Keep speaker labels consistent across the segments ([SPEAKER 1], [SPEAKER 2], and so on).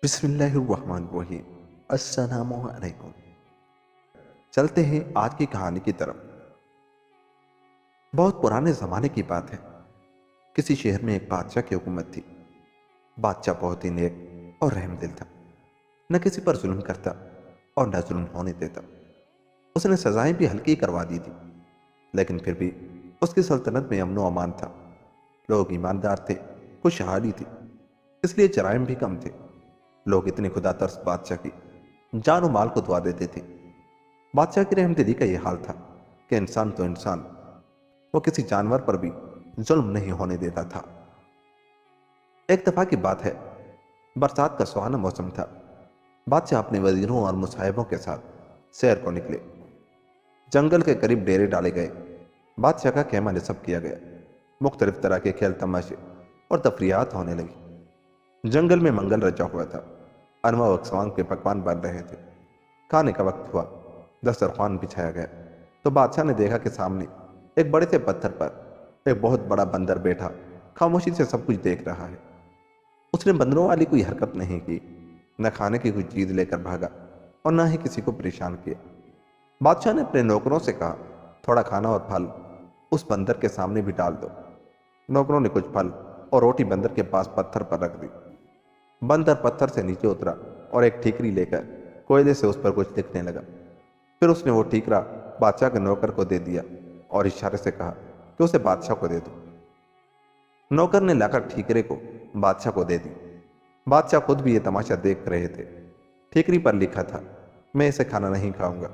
[SPEAKER 1] بسم اللہ الرحمن الرحیم۔ السلام علیکم۔ چلتے ہیں آج کی کہانی کی طرف۔ بہت پرانے زمانے کی بات ہے۔ کسی شہر میں ایک بادشاہ کی حکومت تھی۔ بادشاہ بہت ہی نیک اور رحم دل تھا، نہ کسی پر ظلم کرتا اور نہ ظلم ہونے دیتا۔ اس نے سزائیں بھی ہلکی کروا دی تھی، لیکن پھر بھی اس کی سلطنت میں امن و امان تھا۔ لوگ ایماندار تھے، خوشحالی تھی، اس لیے جرائم بھی کم تھے۔ لوگ اتنے خدا ترس بادشاہ کی جان و مال کو دعا دیتے تھے۔ بادشاہ کی رحم دلی کا یہ حال تھا کہ انسان تو انسان، وہ کسی جانور پر بھی ظلم نہیں ہونے دیتا تھا۔ ایک دفعہ کی بات ہے، برسات کا سہانا موسم تھا۔ بادشاہ اپنے وزیروں اور مصاحبوں کے ساتھ سیر کو نکلے۔ جنگل کے قریب ڈیرے ڈالے گئے، بادشاہ کا خیمہ نصب کیا گیا۔ مختلف طرح کے کھیل تماشے اور تفریحات ہونے لگی۔ جنگل میں منگل رچا ہوا تھا، انواع و اقسام کے پکوان بن رہے تھے۔ کھانے کا وقت ہوا، دسترخوان بچھایا گیا تو بادشاہ نے دیکھا کہ سامنے ایک بڑے سے پتھر پر ایک بہت بڑا بندر بیٹھا خاموشی سے سب کچھ دیکھ رہا ہے۔ اس نے بندروں والی کوئی حرکت نہیں کی، نہ کھانے کی کوئی چیز لے کر بھاگا اور نہ ہی کسی کو پریشان کیا۔ بادشاہ نے اپنے نوکروں سے کہا، تھوڑا کھانا اور پھل اس بندر کے سامنے بھی ڈال دو۔ نوکروں نے کچھ پھل اور روٹی بندر کے پاس پتھر پر رکھ دی۔ بندر پتھر سے نیچے اترا اور ایک ٹھیکری لے کر کوئلے سے اس پر کچھ لکھنے لگا۔ پھر اس نے وہ ٹھیکرا بادشاہ کے نوکر کو دے دیا اور اشارے سے کہا کہ اسے بادشاہ کو دے دو۔ نوکر نے لا کر ٹھیکرے کو بادشاہ کو دے دی۔ بادشاہ خود بھی یہ تماشا دیکھ رہے تھے۔ ٹھیکری پر لکھا تھا، میں اسے کھانا نہیں کھاؤں گا۔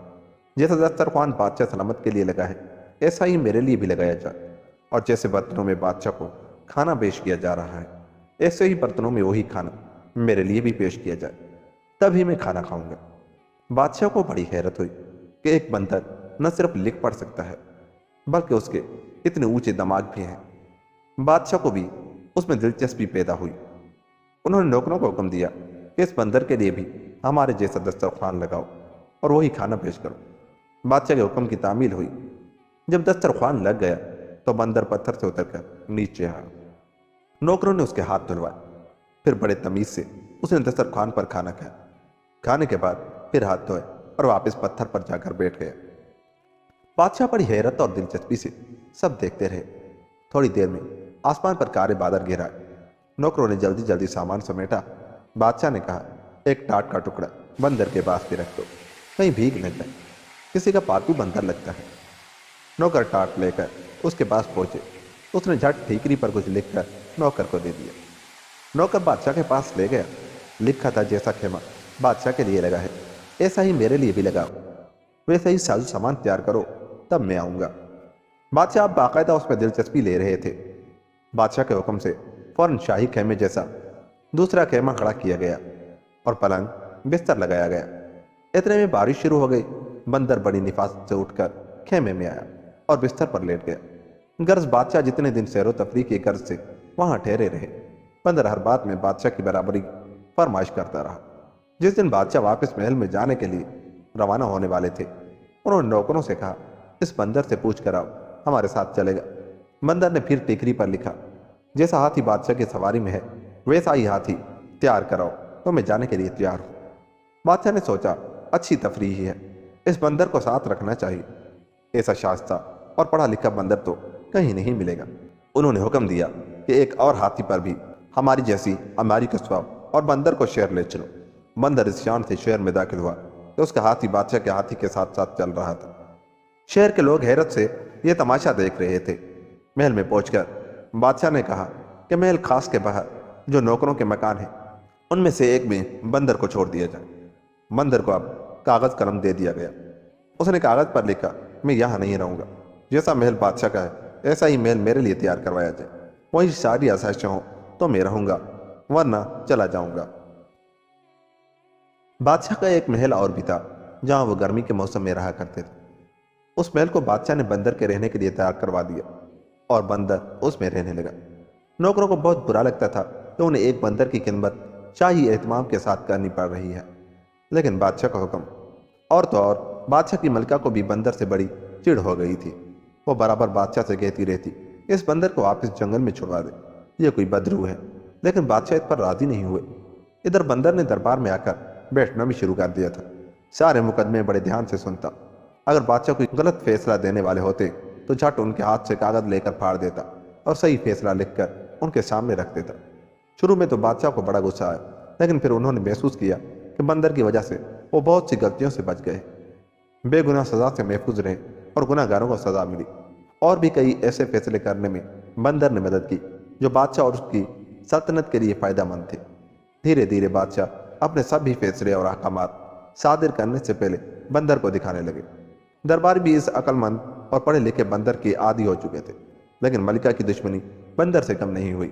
[SPEAKER 1] جیسا دسترخوان بادشاہ سلامت کے لیے لگا ہے، ایسا ہی میرے لیے بھی لگایا جائے، اور جیسے برتنوں میں بادشاہ کو کھانا پیش کیا جا رہا ہے، ایسے ہی برتنوں میں وہی کھانا میرے لیے بھی پیش کیا جائے، تبھی میں کھانا کھاؤں گا۔ بادشاہ کو بڑی حیرت ہوئی کہ ایک بندر نہ صرف لکھ پڑھ سکتا ہے بلکہ اس کے اتنے اونچے دماغ بھی ہیں۔ بادشاہ کو بھی اس میں دلچسپی پیدا ہوئی۔ انہوں نے نوکروں کو حکم دیا کہ اس بندر کے لیے بھی ہمارے جیسا دسترخوان لگاؤ اور وہی کھانا پیش کرو۔ بادشاہ کے حکم کی تعمیل ہوئی۔ جب دسترخوان لگ گیا تو بندر پتھر سے اتر کر نیچے آیا۔ نوکروں نے اس کے ہاتھ دھلوائے، پھر بڑے تمیز سے اس نے دسترخوان پر کھانا کھایا۔ کھانے کے بعد پھر ہاتھ دھوئے اور واپس پتھر پر جا کر بیٹھ گیا۔ بادشاہ بڑی حیرت اور دلچسپی سے سب دیکھتے رہے۔ تھوڑی دیر میں آسمان پر کارے بادل گھر آئے۔ نوکروں نے جلدی جلدی سامان سمیٹا۔ بادشاہ نے کہا، ایک ٹاٹ کا ٹکڑا بندر کے پاس بھی رکھ دو، کہیں بھیگ نہ جائے، کسی کا پالتو بندر لگتا ہے۔ نوکر ٹاٹ لے کر اس کے پاس پہنچے۔ اس نے جھٹ ٹھیکری پر کچھ لکھ کر نوکر کو دے دیا۔ نوکر بادشاہ کے پاس لے گیا۔ لکھا تھا، جیسا خیمہ بادشاہ کے لیے لگا ہے، ایسا ہی میرے لیے بھی لگاؤ، ویسا ہی ساز و سامان تیار کرو، تب میں آؤں گا۔ بادشاہ اب باقاعدہ اس میں دلچسپی لے رہے تھے۔ بادشاہ کے حکم سے فوراً شاہی خیمے جیسا دوسرا خیمہ کھڑا کیا گیا اور پلنگ بستر لگایا گیا۔ اتنے میں بارش شروع ہو گئی۔ بندر بڑی نفاست سے اٹھ کر خیمے میں آیا اور بستر پر لیٹ گیا۔ غرض بادشاہ جتنے دن سیر و تفریح کی غرض سے وہاں ٹھہرے رہے، بندر ہر بات میں بادشاہ کی برابری فرمائش کرتا رہا۔ جس دن بادشاہ واپس محل میں جانے کے لیے روانہ ہونے والے تھے، انہوں نے نوکروں سے کہا، اس بندر سے پوچھ کر آؤ، ہمارے ساتھ چلے گا۔ بندر نے پھر ٹیکری پر لکھا، جیسا ہاتھی بادشاہ کی سواری میں ہے، ویسا ہی ہاتھی تیار کراؤ تو میں جانے کے لیے تیار ہوں۔ بادشاہ نے سوچا، اچھی تفریح ہی ہے، اس بندر کو ساتھ رکھنا چاہیے، ایسا شائستہ اور پڑھا لکھا بندر تو کہیں نہیں ملے گا۔ انہوں نے حکم دیا کہ ایک اور ہاتھی پر بھی ہماری جیسی اماری کسواؤ اور بندر کو شہر لے چلو۔ بندر اس شان سے شہر میں داخل ہوا کہ اس کا ہاتھی بادشاہ کے ہاتھی کے ساتھ ساتھ چل رہا تھا۔ شہر کے لوگ حیرت سے یہ تماشا دیکھ رہے تھے۔ محل میں پہنچ کر بادشاہ نے کہا کہ محل خاص کے باہر جو نوکروں کے مکان ہیں، ان میں سے ایک میں بندر کو چھوڑ دیا جائے۔ بندر کو اب کاغذ قلم دے دیا گیا۔ اس نے کاغذ پر لکھا، میں یہاں نہیں رہوں گا، جیسا محل بادشاہ کا ہے ایسا ہی محل میرے لیے تیار کروایا جائے، وہی ساری آسائشیں ہوں تو میں رہوں گا، ورنہ چلا جاؤں گا۔ بادشاہ کا ایک محل اور بھی تھا جہاں وہ گرمی کے موسم میں رہا کرتے تھے۔ اس محل کو بادشاہ نے بندر کے رہنے کے لیے تیار کروا دیا اور بندر اس میں رہنے لگا۔ نوکروں کو بہت برا لگتا تھا کہ انہیں ایک بندر کی خدمت شاہی اہتمام کے ساتھ کرنی پڑ رہی ہے، لیکن بادشاہ کا حکم، اور تو اور بادشاہ کی ملکہ کو بھی بندر سے بڑی چڑ ہو گئی تھی۔ وہ برابر بادشاہ سے کہتی رہتی، اس بندر کو واپس جنگل میں چھڑوا دے، یہ کوئی بدروح ہے، لیکن بادشاہ اس پر راضی نہیں ہوئے۔ ادھر بندر نے دربار میں آ کر بیٹھنا بھی شروع کر دیا تھا۔ سارے مقدمے بڑے دھیان سے سنتا۔ اگر بادشاہ کوئی غلط فیصلہ دینے والے ہوتے تو جھٹ ان کے ہاتھ سے کاغذ لے کر پھاڑ دیتا اور صحیح فیصلہ لکھ کر ان کے سامنے رکھ دیتا۔ شروع میں تو بادشاہ کو بڑا غصہ آیا، لیکن پھر انہوں نے محسوس کیا کہ بندر کی وجہ سے وہ بہت سی غلطیوں سے بچ گئے، بے گناہ سزا سے محفوظ رہے اور گناہ گاروں کو سزا ملی۔ اور بھی کئی ایسے فیصلے کرنے میں بندر نے مدد کی جو بادشاہ اور اس کی سلطنت کے لیے فائدہ مند تھے۔ دھیرے دھیرے بادشاہ اپنے سبھی فیصلے اور احکامات صادر کرنے سے پہلے بندر کو دکھانے لگے۔ درباری بھی اس عقل مند اور پڑھے لکھے بندر کے عادی ہو چکے تھے، لیکن ملکہ کی دشمنی بندر سے کم نہیں ہوئی۔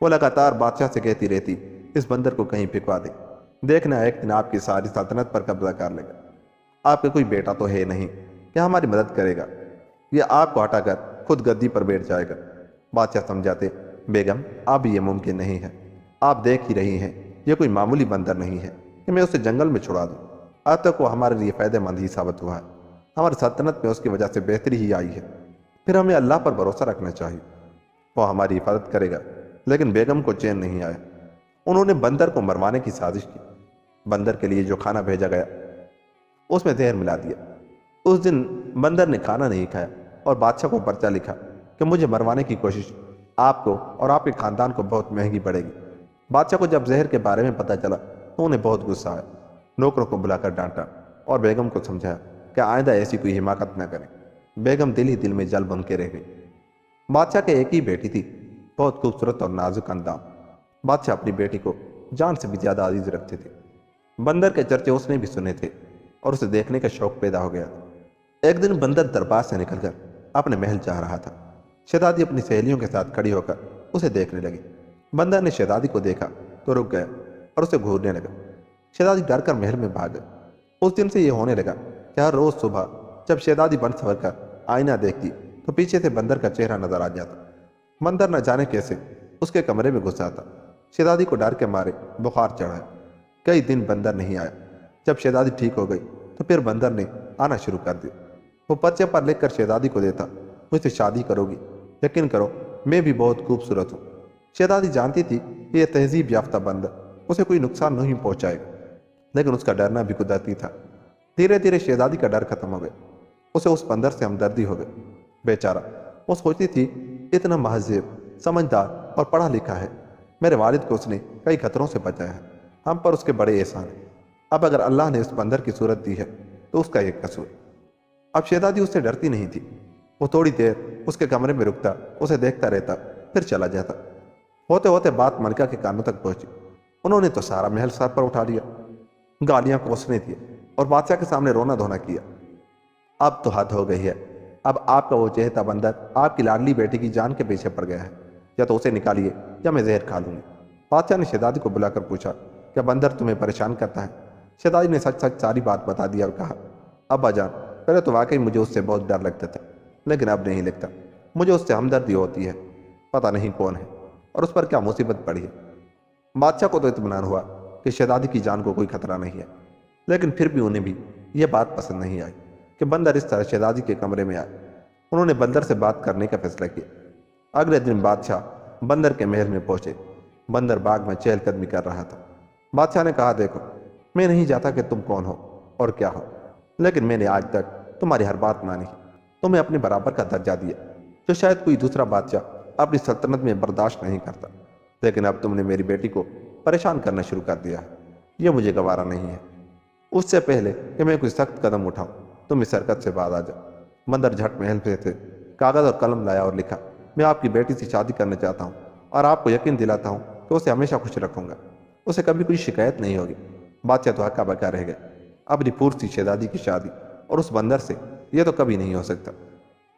[SPEAKER 1] وہ لگاتار بادشاہ سے کہتی رہتی، اس بندر کو کہیں پھینکوا دے، دیکھنا ایک دن آپ کی ساری سلطنت پر قبضہ کر لے گا۔ آپ کا کوئی بیٹا تو ہے نہیں کہ ہماری مدد کرے گا، یہ آپ کو ہٹا کر خود گدی پر بیٹھ جائے گا۔ بادشاہ سمجھاتے، بیگم اب یہ ممکن نہیں ہے، آپ دیکھ ہی رہی ہیں یہ کوئی معمولی بندر نہیں ہے کہ میں اسے جنگل میں چھڑا دوں۔ اب تک وہ ہمارے لیے فائدہ مند ہی ثابت ہوا ہے، ہماری سلطنت میں اس کی وجہ سے بہتری ہی آئی ہے۔ پھر ہمیں اللہ پر بھروسہ رکھنا چاہیے، وہ ہماری حفاظت کرے گا۔ لیکن بیگم کو چین نہیں آیا، انہوں نے بندر کو مروانے کی سازش کی۔ بندر کے لیے جو کھانا بھیجا گیا اس میں زہر ملا دیا۔ اس دن بندر نے کھانا نہیں کھایا اور بادشاہ کو پرچہ لکھا کہ مجھے مروانے کی کوشش آپ کو اور آپ کے خاندان کو بہت مہنگی پڑے گی۔ بادشاہ کو جب زہر کے بارے میں پتہ چلا تو انہیں بہت غصہ آیا، نوکروں کو بلا کر ڈانٹا اور بیگم کو سمجھایا کہ آئندہ ایسی کوئی حماقت نہ کریں۔ بیگم دل ہی دل میں جل بن کے رہ گئی۔ بادشاہ کے ایک ہی بیٹی تھی، بہت خوبصورت اور نازک اندام۔ بادشاہ اپنی بیٹی کو جان سے بھی زیادہ عزیز رکھتے تھے۔ بندر کے چرچے اس نے بھی سنے تھے اور اسے دیکھنے کا شوق پیدا ہو گیا تھا۔ ایک دن بندر دربار سے نکل کر اپنے محل جا رہا تھا۔ شہزادی اپنی سہیلیوں کے ساتھ کھڑی ہو کر اسے دیکھنے لگی۔ بندر نے شہزادی کو دیکھا تو رک گیا اور اسے گھورنے لگا۔ شہزادی ڈر کر محل میں بھاگ گئی۔ اس دن سے یہ ہونے لگا کہ ہر روز صبح جب شہزادی بن سنور کر آئینہ دیکھتی تو پیچھے سے بندر کا چہرہ نظر آ جاتا۔ بندر نہ جانے کیسے اس کے کمرے میں گھس آتا۔ شہزادی کو ڈر کے مارے بخار چڑھا۔ کئی دن بندر نہیں آیا۔ جب شہزادی ٹھیک ہو گئی تو پھر بندر نے آنا شروع کر دیا۔ وہ پرچے پر لکھ کر شہزادی کو دیتا، مجھ سے شادی کرو گی؟ یقین کرو میں بھی بہت خوبصورت ہوں۔ شہزادی جانتی تھی کہ یہ تہذیب یافتہ بندر اسے کوئی نقصان نہیں پہنچائے گا، لیکن اس کا ڈرنا بھی قدرتی تھا۔ دھیرے دھیرے شہزادی کا ڈر ختم ہو گیا، اسے اس بندر سے ہمدردی ہو گئی۔ بیچارہ وہ سوچتی تھی اتنا مہذب، سمجھدار اور پڑھا لکھا ہے، میرے والد کو اس نے کئی خطروں سے بچایا ہے، ہم پر اس کے بڑے احسان ہیں۔ اب اگر اللہ نے اس بندر کی صورت دی ہے تو اس کا ایک قصور۔ اب شہزادی اس سے ڈرتی نہیں تھی۔ وہ تھوڑی دیر اس کے کمرے میں رکتا، اسے دیکھتا رہتا، پھر چلا جاتا۔ ہوتے ہوتے بات ملکہ کے کانوں تک پہنچی۔ انہوں نے تو سارا محل سر پر اٹھا لیا، گالیاں کوسنے دیے اور بادشاہ کے سامنے رونا دھونا کیا۔ اب تو حد ہو گئی ہے، اب آپ کا وہ چہتا بندر آپ کی لاڈلی بیٹی کی جان کے پیچھے پڑ گیا ہے، یا تو اسے نکالیے یا میں زہر کھا لوں گی۔ بادشاہ نے شہزادی کو بلا کر پوچھا، کیا بندر تمہیں پریشان کرتا ہے؟ شہزادی نے سچ سچ ساری بات بتا دی اور کہا، ابا جان پہلے تو واقعی مجھے اس سے بہت ڈر لگتا تھا، لیکن اب نہیں لگتا۔ مجھے اس سے ہمدردی ہوتی ہے، پتہ نہیں کون ہے اور اس پر کیا مصیبت پڑی ہے۔ بادشاہ کو تو اطمینان ہوا کہ شہزادی کی جان کو کوئی خطرہ نہیں ہے، لیکن پھر بھی انہیں بھی یہ بات پسند نہیں آئی کہ بندر اس طرح شہزادی کے کمرے میں آئے۔ انہوں نے بندر سے بات کرنے کا فیصلہ کیا۔ اگلے دن بادشاہ بندر کے محل میں پہنچے۔ بندر باغ میں چہل قدمی کر رہا تھا۔ بادشاہ نے کہا، دیکھو میں نہیں جانتا کہ تم کون ہو اور کیا ہو، لیکن میں نے آج تک تمہاری ہر بات مانی، تمہیں اپنے برابر کا درجہ دیا جو شاید کوئی دوسرا بادشاہ اپنی سلطنت میں برداشت نہیں کرتا، لیکن اب تم نے میری بیٹی کو پریشان کرنا شروع کر دیا ہے، یہ مجھے گوارا نہیں ہے۔ اس سے پہلے کہ میں کوئی سخت قدم اٹھاؤں تم اس حرکت سے باز آ جاؤ۔ بندر جھٹ محل سے تھے، کاغذ اور قلم لایا اور لکھا، میں آپ کی بیٹی سے شادی کرنا چاہتا ہوں اور آپ کو یقین دلاتا ہوں کہ اسے ہمیشہ خوش رکھوں گا، اسے کبھی کوئی شکایت نہیں ہوگی۔ بادشاہ تو ہکا بکا رہ گئے، اپنی پورتی شہزادی کی شادی اور اس بندر سے یہ تو کبھی نہیں ہو سکتا۔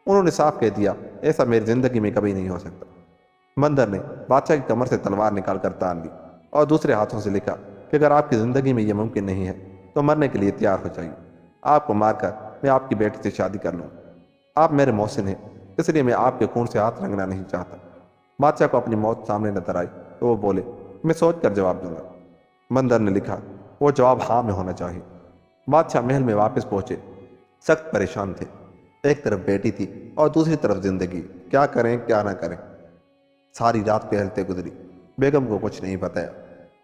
[SPEAKER 1] انہوں نے صاف کہہ دیا، ایسا میری زندگی میں کبھی نہیں ہو سکتا۔ بندر نے بادشاہ کی کمر سے تلوار نکال کر تان لی اور دوسرے ہاتھوں سے لکھا کہ اگر آپ کی زندگی میں یہ ممکن نہیں ہے تو مرنے کے لیے تیار ہو جائیے، آپ کو مار کر میں آپ کی بیٹی سے شادی کر لوں۔ آپ میرے محسن ہیں، اس لیے میں آپ کے خون سے ہاتھ رنگنا نہیں چاہتا۔ بادشاہ کو اپنی موت سامنے نظر آئی تو وہ بولے، میں سوچ کر جواب دوں گا۔ بندر نے لکھا، وہ جواب ہاں میں ہونا چاہیے۔ بادشاہ محل میں واپس پہنچے، سخت پریشان تھے۔ ایک طرف بیٹی تھی اور دوسری طرف زندگی، کیا کریں کیا نہ کریں۔ ساری رات ٹہلتے گزری، بیگم کو کچھ نہیں بتایا۔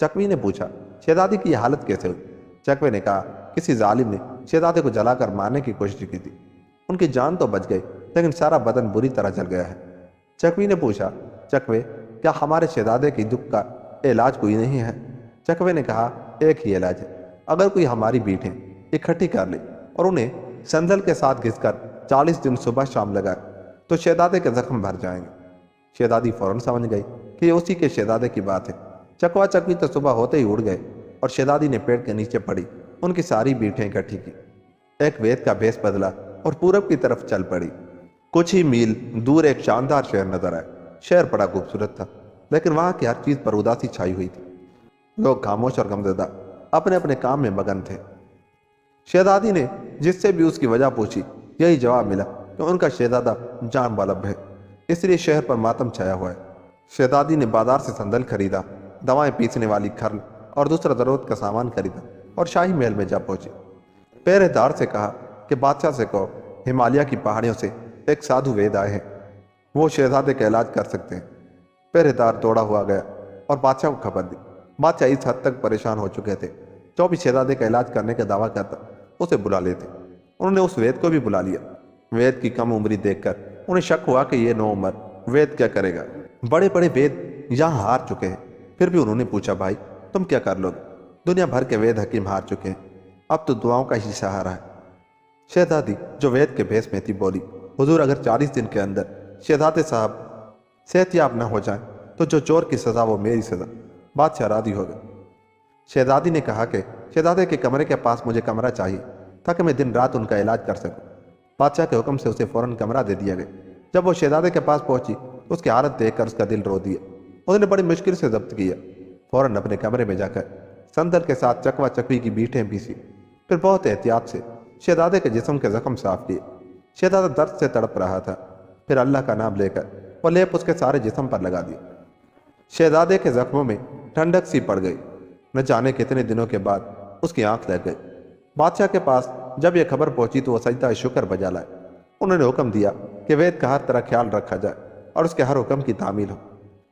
[SPEAKER 1] چکوی نے پوچھا، شہزادی کی یہ حالت کیسے ہوئی؟ چکوے نے کہا، کسی ظالم نے شہزادے کو جلا کر مارنے کی کوشش کی تھی۔ ان کی جان تو بچ گئی لیکن سارا بدن بری طرح جل گیا ہے۔ چکوی نے پوچھا، چکوے، کیا ہمارے شہزادے کی دکھ کا علاج کوئی نہیں ہے؟ چکوے نے کہا، ایک ہی علاج ہے، اگر کوئی ہماری بیٹیں اکٹھی کر لے اور انہیں سندل کے ساتھ گھس کر 40 دن صبح شام لگائے تو شہزادے کے زخم بھر جائیں گے۔ شہزادی فوراً سمجھ گئی کہ یہ اسی کے شہزادے کی بات ہے۔ چکوا چکوی تو صبح ہوتے ہی اڑ گئے اور شہزادی نے پیڑ کے نیچے پڑی ان کی ساری بیٹیں اکٹھی کی، ایک وید کا بھیس بدلا اور پورب کی طرف چل پڑی۔ کچھ ہی میل دور ایک شاندار شہر نظر آیا۔ شہر بڑا خوبصورت تھا لیکن وہاں کی ہر چیز پر اداسی چھائی ہوئی تھی۔ لوگ خاموش اور غمزدہ اپنے اپنے کام میں مگن تھے۔ شہزادی نے جس سے بھی اس کی وجہ پوچھی، یہی جواب ملا کہ ان کا شہزادہ جان بلب ہے، اس لیے شہر پر ماتم چھایا ہوا ہے۔ شہزادی نے بازار سے سندل خریدا، دوائیں پیسنے والی کھرل اور دوسرا ضرورت کا سامان خریدا اور شاہی محل میں جا پہنچی۔ پہرے دار سے کہا کہ بادشاہ سے کہو ہمالیہ کی پہاڑیوں سے ایک سادھو وید آئے ہیں، وہ شہزادے کا علاج کر سکتے ہیں۔ پہرے دار دوڑا ہوا گیا اور بادشاہ کو خبر دی۔ بادشاہ اس حد تک پریشان ہو چکے تھے، جو بھی شہزادے کا علاج کرنے کا دعویٰ کرتا اسے بلا لیتے۔ انہوں نے اس وید کو بھی بلا لیا۔ وید کی کم عمری دیکھ کر انہیں شک ہوا کہ یہ نو عمر وید کیا کرے گا۔ بڑے بڑے وید یہاں ہار چکے ہیں، پھر بھی انہوں نے پوچھا، بھائی تم کیا کر لو گے؟ دنیا بھر کے وید حکیم ہار چکے ہیں، اب تو دعاؤں کا ہی سہارا ہے۔ شہزادی جو وید کے بھیس میں تھی بولی، حضور اگر 40 دن کے اندر شہزادے صاحب صحت یاب نہ ہو جائیں تو جو چور کی سزا وہ میری سزا۔ بادشاہ راضی ہو گئے۔ شہزادی نے کہا کہ شہزادے کے کمرے کے پاس مجھے کمرہ چاہیے تاکہ میں دن رات ان کا علاج کر سکوں۔ بادشاہ کے حکم سے اسے فوراً کمرہ دے دیا گیا۔ جب وہ شہزادے کے پاس پہنچی تو اس کی حالت دیکھ کر اس کا دل رو دیا۔ اس نے بڑی مشکل سے ضبط کیا، فوراً اپنے کمرے میں جا کر سندل کے ساتھ چکوا چکوی کی بیٹیں پیسی، پھر بہت احتیاط سے شہزادے کے جسم کے زخم صاف کیے۔ شہزادہ درد سے تڑپ رہا تھا، پھر اللہ کا نام لے کر وہ لیپ اس کے سارے جسم پر لگا دیا۔ شہزادے کے زخموں میں ٹھنڈک سی پڑ گئی۔ نہ جانے کتنے دنوں کے بعد اس کی آنکھ لگ گئی۔ بادشاہ کے پاس جب یہ خبر پہنچی تو وہ سجدہ شکر بجا لائے۔ انہوں نے حکم دیا کہ وید کا ہر طرح خیال رکھا جائے اور اس کے ہر حکم کی تعمیل ہو۔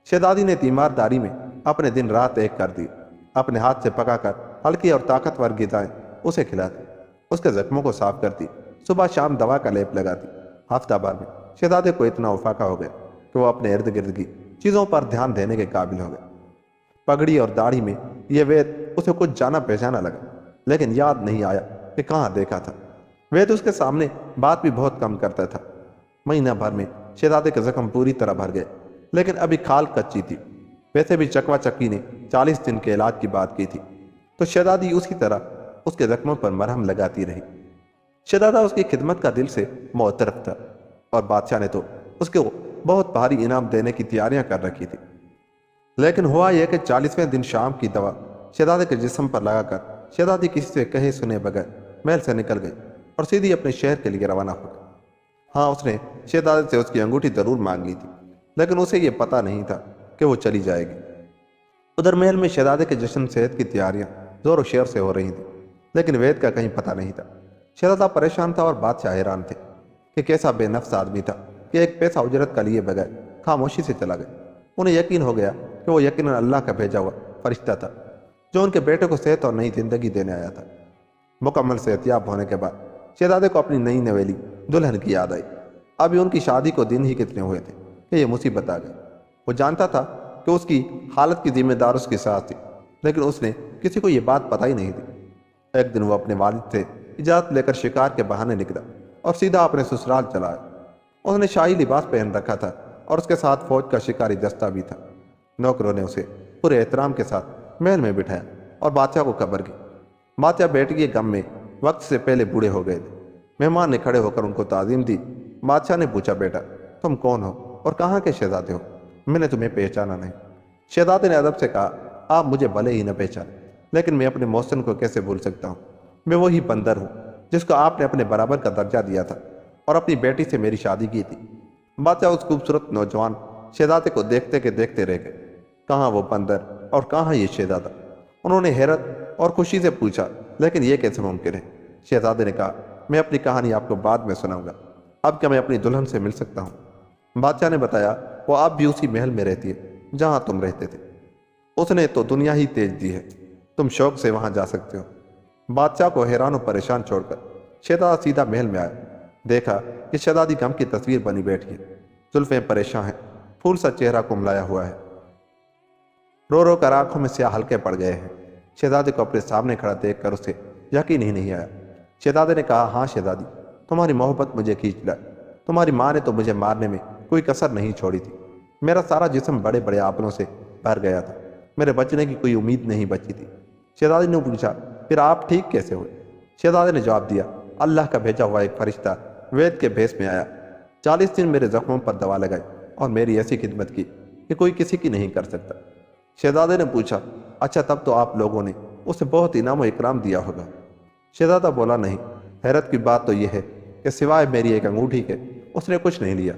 [SPEAKER 1] شہزادی نے تیمارداری میں اپنے دن رات ایک کر دی، اپنے ہاتھ سے پکا کر ہلکی اور طاقتور غذائیں اسے کھلاتی، اس کے زخموں کو صاف کرتی، صبح شام دوا کا لیپ لگاتی۔ ہفتہ بھر میں شہزادے کو اتنا افاقہ ہو گیا کہ وہ اپنے ارد گرد کی چیزوں پر دھیان دینے کے قابل ہو گئے۔ پگڑی اور داڑھی میں یہ وید اسے کچھ جانا پہچانا لگا، لیکن یاد نہیں آیا کہ کہاں دیکھا تھا۔ وید اس کے سامنے بات بھی بہت کم کرتا تھا۔ مہینہ بھر میں شہزادے کے زخم پوری طرح بھر گئے، لیکن ابھی کھال کچی تھی۔ ویسے بھی چکوا چکی نے 40 دن کے علاج کی بات کی تھی، تو شہزادی اسی طرح اس کے زخموں پر مرہم لگاتی رہی۔ شہزادہ اس کی خدمت کا دل سے معترف تھا اور بادشاہ نے تو اس کو بہت بھاری انعام دینے کی تیاریاں کر رکھی تھی۔ لیکن ہوا یہ کہ 40ویں دن شام کی دوا شہزادے کے جسم پر لگا کر شہزادی کسی سے کہے سنے بغیر محل سے نکل گئی اور سیدھی اپنے شہر کے لیے روانہ ہو گئی۔ ہاں، اس نے شہزادے سے اس کی انگوٹھی ضرور مانگ لی تھی، لیکن اسے یہ پتہ نہیں تھا کہ وہ چلی جائے گی۔ ادھر محل میں شہزادے کے جشن صحت کی تیاریاں زور و شور سے ہو رہی تھیں، لیکن وید کا کہیں پتہ نہیں تھا۔ شہزادہ پریشان تھا اور بادشاہ حیران تھے کہ کیسا بے نفس آدمی تھا کہ ایک پیسہ اجرت کا لیے بغیر خاموشی سے چلا گیا۔ انہیں یقین ہو گیا کہ وہ یقیناً اللہ کا بھیجا ہوا فرشتہ تھا جو ان کے بیٹے کو صحت اور نئی زندگی دینے آیا تھا۔ مکمل صحتیاب ہونے کے بعد شہزادے کو اپنی نئی نویلی دلہن کی یاد آئی۔ ابھی ان کی شادی کو دن ہی کتنے ہوئے تھے کہ یہ مصیبت آ گئی۔ وہ جانتا تھا کہ اس کی حالت کی ذمہ دار اس کے ساتھ تھی، لیکن اس نے کسی کو یہ بات پتہ ہی نہیں دی۔ ایک دن وہ اپنے والد سے اجازت لے کر شکار کے بہانے نکلا اور سیدھا اپنے سسرال چلا آیا۔ اس نے شاہی لباس پہن رکھا تھا اور اس کے ساتھ فوج کا شکاری دستہ بھی تھا۔ نوکروں نے اسے پورے احترام کے ساتھ محل میں بٹھایا اور بادشاہ کو خبر کی۔ بادشاہ بیٹی کے غم میں وقت سے پہلے بوڑھے ہو گئے تھے۔ مہمان نے کھڑے ہو کر ان کو تعظیم دی۔ بادشاہ نے پوچھا، بیٹا تم کون ہو اور کہاں کے شہزادے ہو؟ میں نے تمہیں پہچانا نہیں۔ شہزادے نے ادب سے کہا، آپ مجھے بھلے ہی نہ پہچانے، لیکن میں اپنے محسن کو کیسے بھول سکتا ہوں؟ میں وہی بندر ہوں جس کو آپ نے اپنے برابر کا درجہ دیا تھا اور اپنی بیٹی سے میری شادی کی تھی۔ بادشاہ اس خوبصورت نوجوان شہزادے کو دیکھتے کے دیکھتے رہ گئے۔ کہاں وہ بندر اور کہاں یہ شہزادہ؟ انہوں نے حیرت اور خوشی سے پوچھا، لیکن یہ کیسے ممکن ہے؟ شہزادے نے کہا، میں اپنی کہانی آپ کو بعد میں سناؤں گا، اب کیا میں اپنی دلہن سے مل سکتا ہوں؟ بادشاہ نے بتایا، وہ آپ بھی اسی محل میں رہتی ہے جہاں تم رہتے تھے۔ اس نے تو دنیا ہی تیج دی ہے، تم شوق سے وہاں جا سکتے ہو۔ بادشاہ کو حیران و پریشان چھوڑ کر شہزادہ سیدھا محل میں آیا۔ دیکھا کہ شہزادی غم کی تصویر بنی بیٹھی ہے، زلفیں پریشان ہیں، پھول سا چہرہ کملایا ہوا ہے، رو رو کر آنکھوں میں سیاہ ہلکے پڑ گئے ہیں۔ شہزادے کو اپنے سامنے کھڑا دیکھ کر اسے یقین ہی نہیں آیا۔ شہزادے نے کہا، ہاں شہزادی، تمہاری محبت مجھے کھینچ لائے۔ تمہاری ماں نے تو مجھے مارنے میں کوئی کسر نہیں چھوڑی تھی۔ میرا سارا جسم بڑے بڑے آپلوں سے بھر گیا تھا، میرے بچنے کی کوئی امید نہیں بچی تھی۔ شہزادی نے پوچھا، پھر آپ ٹھیک کیسے ہوئے؟ شہزادے نے جواب دیا، اللہ کا بھیجا ہوا ایک فرشتہ وید کے بھیس میں آیا، 40 دن میرے زخموں پر دوا لگائی اور میری ایسی خدمت کی کہ کوئی کسی کی نہیں کر سکتا۔ شہزادے نے پوچھا، اچھا تب تو آپ لوگوں نے اسے بہت انعام و اکرام دیا ہوگا؟ شہزادہ بولا، نہیں، حیرت کی بات تو یہ ہے کہ سوائے میری ایک انگوٹھی کے اس نے کچھ نہیں لیا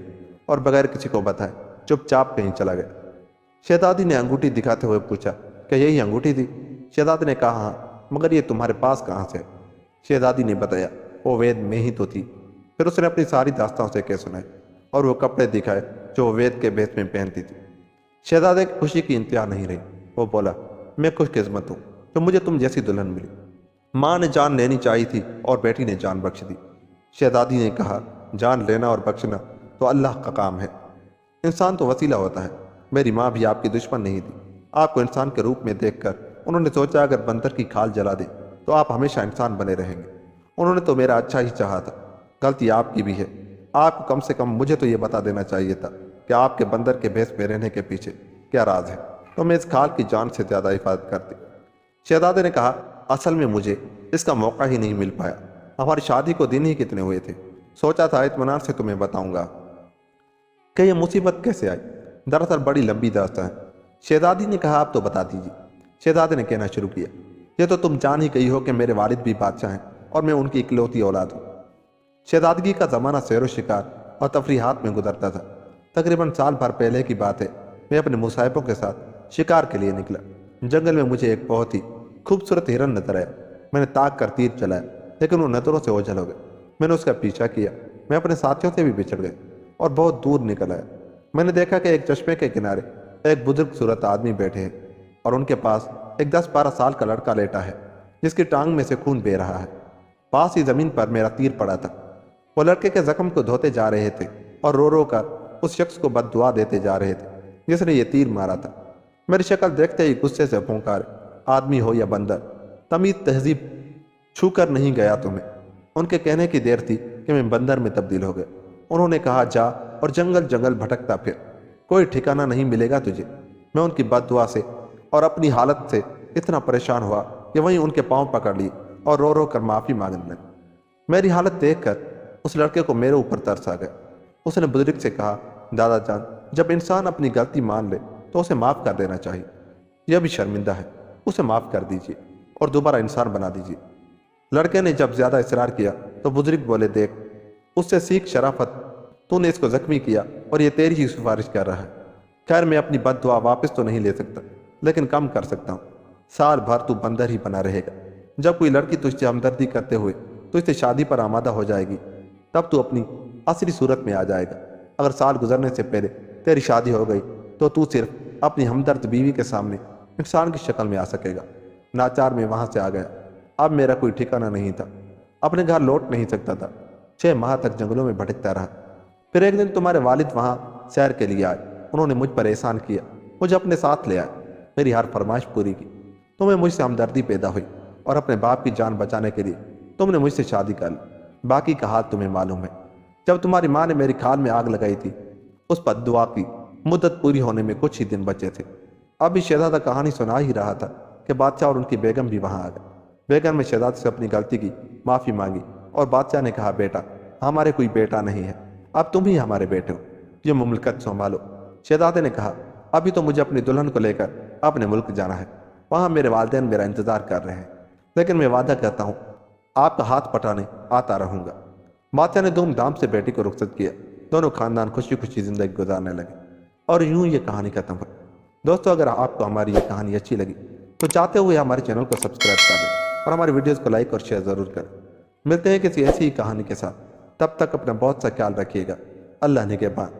[SPEAKER 1] اور بغیر کسی کو بتائے چپ چاپ کہیں چلا گیا۔ شہزادی نے انگوٹھی دکھاتے ہوئے پوچھا، کہ یہی انگوٹھی تھی؟ شہزادے نے کہا، ہاں، مگر یہ تمہارے پاس کہاں سے؟ شہزادی نے بتایا، وہ وید میں ہی تو تھی۔ پھر اس نے اپنی ساری داستان اسے کہہ سنائے اور وہ کپڑے دکھائے جو وہ وید کے بھیس میں پہنتی تھی۔ شہزادے کی خوشی کی انتہا نہیں رہی۔ وہ بولا، میں خوش قسمت ہوں جو مجھے تم جیسی دلہن ملی۔ ماں نے جان لینی چاہی تھی اور بیٹی نے جان بخش دی۔ شہزادی نے کہا، جان لینا اور بخشنا تو اللہ کا کام ہے، انسان تو وسیلہ ہوتا ہے۔ میری ماں بھی آپ کی دشمن نہیں تھی۔ آپ کو انسان کے روپ میں دیکھ کر انہوں نے سوچا اگر بندر کی کھال جلا دے تو آپ ہمیشہ انسان بنے رہیں گے۔ انہوں نے تو میرا اچھا ہی چاہا تھا۔ غلطی آپ کی بھی ہے۔ آپ کو کم سے کم مجھے تو یہ بتا دینا چاہیے تھا کہ آپ کے بندر کے بھیس میں رہنے کے پیچھے کیا راز ہے، تو میں اس کھال کی جان سے زیادہ حفاظت کرتی۔ شہزادے نے کہا، اصل میں مجھے اس کا موقع ہی نہیں مل پایا۔ ہماری شادی کو دن ہی کتنے ہوئے تھے، سوچا تھا اطمینان سے تمہیں بتاؤں گا کہ یہ مصیبت کیسے آئی۔ دراصل بڑی لمبی داستان ہے۔ شہزادی نے کہا، آپ تو بتا دیجیے۔ شہزادے نے کہنا شروع کیا، یہ تو تم جان ہی گئی ہو کہ میرے والد بھی بادشاہ ہیں اور میں ان کی اکلوتی اولاد ہوں۔ شہزادگی کا زمانہ سیر و شکار اور تفریحات میں گزرتا تھا۔ تقریباً سال بھر پہلے کی بات ہے، میں اپنے مصاحبوں کے ساتھ شکار کے لیے نکلا۔ جنگل میں مجھے ایک بہت ہی خوبصورت ہرن نظر آیا۔ میں نے تاک کر تیر چلایا لیکن وہ نظروں سے اوجھل ہو گئے۔ میں نے اس کا پیچھا کیا، میں اپنے ساتھیوں سے بھی بچھڑ گیا اور بہت دور نکل آیا۔ میں نے دیکھا کہ ایک چشمے کے کنارے ایک بزرگ صورت آدمی بیٹھے ہیں اور ان کے پاس ایک 10-12 سال کا لڑکا لیٹا ہے جس کی ٹانگ میں سے خون بہہ رہا ہے۔ پاس ہی زمین پر میرا تیر پڑا تھا۔ وہ لڑکے کے زخم کو دھوتے جا رہے تھے اور رو رو کر اس شخص کو بد دعا دیتے جا رہے تھے جس نے یہ تیر مارا تھا۔ میری شکل دیکھتے ہی غصے سے پھونکارے، آدمی ہو یا بندر، تمیز تہذیب چھو کر نہیں گیا تمہیں۔ ان کے کہنے کی دیر تھی کہ میں بندر میں تبدیل ہو گیا۔ انہوں نے کہا، جا اور جنگل جنگل بھٹکتا پھر، کوئی ٹھکانہ نہیں ملے گا تجھے۔ میں ان کی بد دعا سے اور اپنی حالت سے اتنا پریشان ہوا کہ وہیں ان کے پاؤں پکڑ لی اور رو رو کر معافی مانگنے لگا۔ میری حالت دیکھ کر اس لڑکے کو میرے اوپر ترس آ گیا۔ اس نے بزرگ سے کہا، دادا جان، جب انسان اپنی غلطی مان لے تو اسے معاف کر دینا چاہیے۔ یہ بھی شرمندہ ہے، اسے معاف کر دیجیے اور دوبارہ انسان بنا دیجیے۔ لڑکے نے جب زیادہ اصرار کیا تو بزرگ بولے، دیکھ، اس سے سیکھ شرافت، تو نے اس کو زخمی کیا اور یہ تیری ہی سفارش کر رہا ہے۔ خیر، میں اپنی بد دعا واپس تو نہیں لے سکتا لیکن کم کر سکتا ہوں۔ سال بھر تو بندر ہی بنا رہے گا۔ جب کوئی لڑکی تجھ سے ہمدردی کرتے ہوئے تجھ سے شادی پر آمادہ ہو جائے گی تب تو اپنی اصلی صورت میں آ جائے گا۔ اگر سال گزرنے سے پہلے تیری شادی ہو گئی تو صرف اپنی ہمدرد بیوی کے سامنے انسان کی شکل میں آ سکے گا۔ ناچار میں وہاں سے آ گیا۔ اب میرا کوئی ٹھکانہ نہیں تھا، اپنے گھر لوٹ نہیں سکتا تھا۔ 6 ماہ تک جنگلوں میں بھٹکتا رہا۔ پھر ایک دن تمہارے والد وہاں سیر کے لیے آئے۔ انہوں نے مجھ پر احسان کیا، مجھے اپنے ساتھ لے آئے، میری ہر فرمائش پوری کی۔ تمہیں مجھ سے ہمدردی پیدا ہوئی اور اپنے باپ کی جان بچانے کے لیے تم نے مجھ سے شادی کر لی۔ باقی کا حال تمہیں معلوم ہے۔ جب تمہاری ماں نے میری کھال میں آگ لگائی تھی، اس پر دعا کی مدت پوری ہونے میں کچھ ہی دن بچے تھے۔ ابھی شہزادہ کہانی سنا ہی رہا تھا کہ بادشاہ اور ان کی بیگم بھی وہاں آ گئے۔ بیگم نے شہزادے سے اپنی غلطی کی معافی مانگی اور بادشاہ نے کہا، بیٹا، ہمارے کوئی بیٹا نہیں ہے، اب تم ہی ہمارے بیٹے ہو، یہ مملکت سنبھالو۔ شہزادے نے کہا، ابھی تو مجھے اپنی دلہن کو لے کر اپنے ملک جانا ہے، وہاں میرے والدین میرا انتظار کر رہے ہیں، لیکن میں وعدہ کرتا ہوں آپ کا ہاتھ پٹانے آتا رہوں گا۔ بادشاہ نے دھوم دھام سے بیٹی کو رخصت کیا۔ دونوں خاندان خوشی خوشی زندگی گزارنے لگے اور یوں یہ کہانی ختم ہوئی۔ دوستو، اگر آپ کو ہماری یہ کہانی اچھی لگی تو چاہتے ہوئے ہمارے چینل کو سبسکرائب کر لیں اور ہماری ویڈیوز کو لائک اور شیئر ضرور کریں۔ ملتے ہیں کسی ایسی ہی کہانی کے ساتھ، تب تک اپنا بہت سا خیال رکھیے گا۔ اللہ نگہبان۔